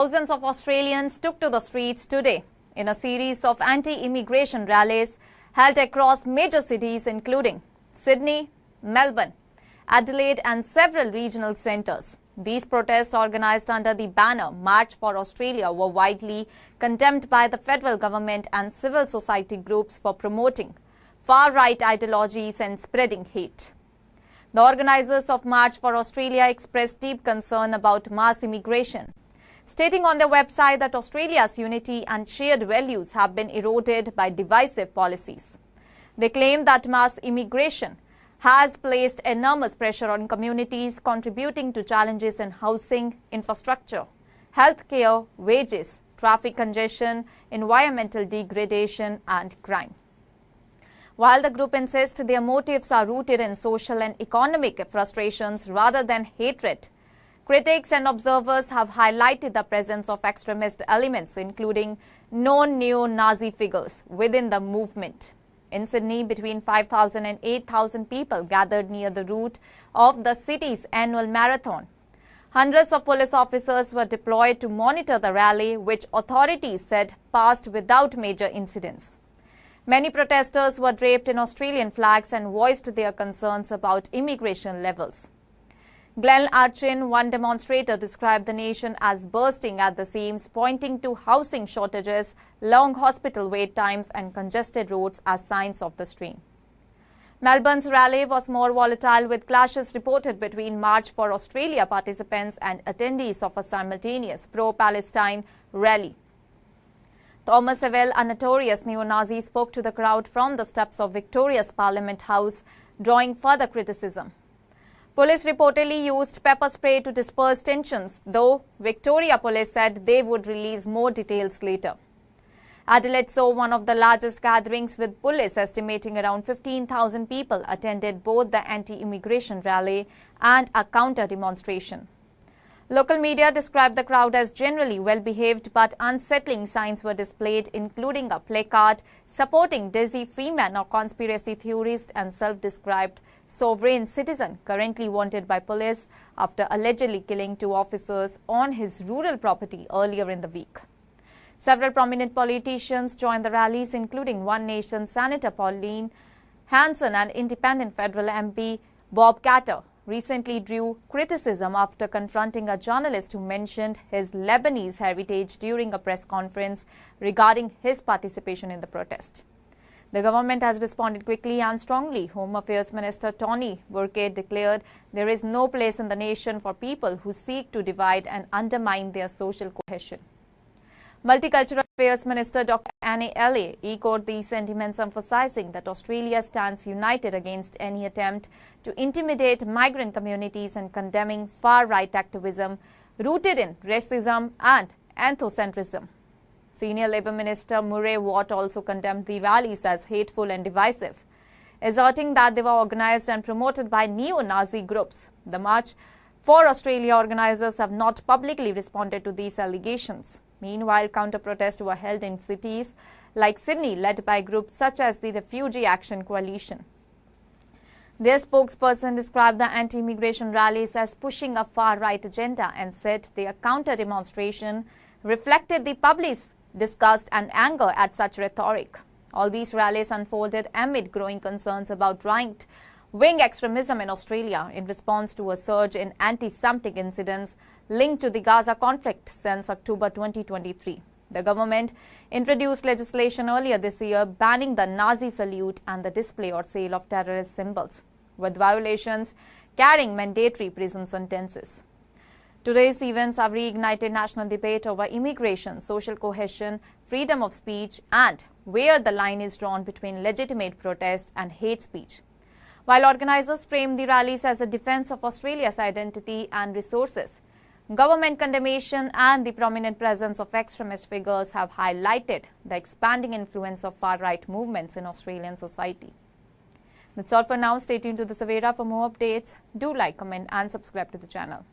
Thousands of Australians took to the streets today in a series of anti-immigration rallies held across major cities including Sydney, Melbourne, Adelaide and several regional centres. These protests, organised under the banner March for Australia, were widely condemned by the federal government and civil society groups for promoting far-right ideologies and spreading hate. The organisers of March for Australia expressed deep concern about mass immigration, stating on their website that Australia's unity and shared values have been eroded by divisive policies. They claim that mass immigration has placed enormous pressure on communities, contributing to challenges in housing, infrastructure, healthcare, wages, traffic congestion, environmental degradation and crime. While the group insists their motives are rooted in social and economic frustrations rather than hatred, critics and observers have highlighted the presence of extremist elements, including known neo-Nazi figures within the movement. In Sydney, between 5,000 and 8,000 people gathered near the route of the city's annual marathon. Hundreds of police officers were deployed to monitor the rally, which authorities said passed without major incidents. Many protesters were draped in Australian flags and voiced their concerns about immigration levels. Glenn Archin, one demonstrator, described the nation as bursting at the seams, pointing to housing shortages, long hospital wait times and congested roads as signs of the strain. Melbourne's rally was more volatile, with clashes reported between March for Australia participants and attendees of a simultaneous pro-Palestine rally. Thomas Savelle, a notorious neo-Nazi, spoke to the crowd from the steps of Victoria's Parliament House, drawing further criticism. Police reportedly used pepper spray to disperse tensions, though Victoria Police said they would release more details later. Adelaide saw one of the largest gatherings, with police estimating around 15,000 people attended both the anti-immigration rally and a counter-demonstration. Local media described the crowd as generally well-behaved, but unsettling signs were displayed, including a placard supporting Desi Freeman, a conspiracy theorist and self-described sovereign citizen currently wanted by police after allegedly killing 2 officers on his rural property earlier in the week. Several prominent politicians joined the rallies, including One Nation Senator Pauline Hanson and independent federal MP Bob Katter. Recently drew criticism after confronting a journalist who mentioned his Lebanese heritage during a press conference regarding his participation in the protest. The government has responded quickly and strongly. Home Affairs Minister Tony Burke declared there is no place in the nation for people who seek to divide and undermine their social cohesion. Multicultural Affairs Minister Dr. Anne Elley echoed these sentiments, emphasizing that Australia stands united against any attempt to intimidate migrant communities and condemning far-right activism rooted in racism and ethnocentrism. Senior Labour Minister Murray Watt also condemned the rallies as hateful and divisive, asserting that they were organised and promoted by neo-Nazi groups. The March for Australia organisers have not publicly responded to these allegations. Meanwhile, counter-protests were held in cities like Sydney, led by groups such as the Refugee Action Coalition. Their spokesperson described the anti-immigration rallies as pushing a far-right agenda and said their counter-demonstration reflected the public's disgust and anger at such rhetoric. All these rallies unfolded amid growing concerns about right-wing extremism in Australia in response to a surge in anti-Semitic incidents linked to the Gaza conflict since October 2023. The government introduced legislation earlier this year banning the Nazi salute and the display or sale of terrorist symbols, with violations carrying mandatory prison sentences. Today's events have reignited national debate over immigration, social cohesion, freedom of speech, and where the line is drawn between legitimate protest and hate speech. While organisers frame the rallies as a defence of Australia's identity and resources, government condemnation and the prominent presence of extremist figures have highlighted the expanding influence of far-right movements in Australian society. That's all for now. Stay tuned to the Savera for more updates. Do like, comment and subscribe to the channel.